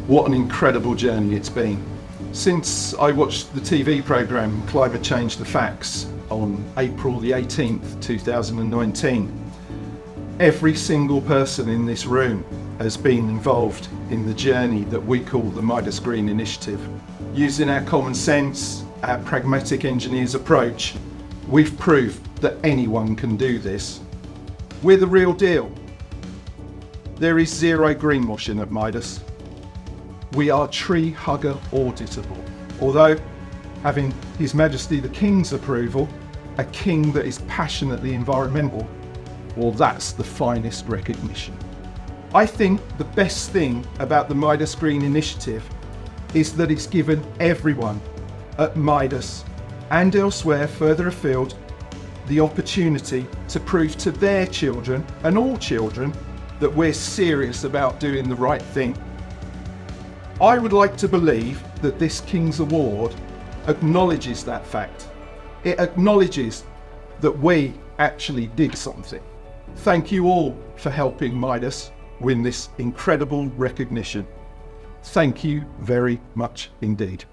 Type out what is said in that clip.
What an incredible journey it's been. Since I watched the TV programme Climate Change the Facts on April the 18th, 2019, every single person in this room has been involved in the journey that we call the Midas Green Initiative. Using our common sense, our pragmatic engineers approach, we've proved that anyone can do this. We're the real deal. There is zero greenwashing at Midas. We are tree hugger auditable. Although, having His Majesty the King's approval, a king that is passionately environmental, well, that's the finest recognition. I think the best thing about the Midas Green Initiative is that it's given everyone at Midas and elsewhere further afield the opportunity to prove to their children and all children that we're serious about doing the right thing. I would like to believe that this King's Award acknowledges that fact. It acknowledges that we actually did something. Thank you all for helping Midas win this incredible recognition. Thank you very much indeed.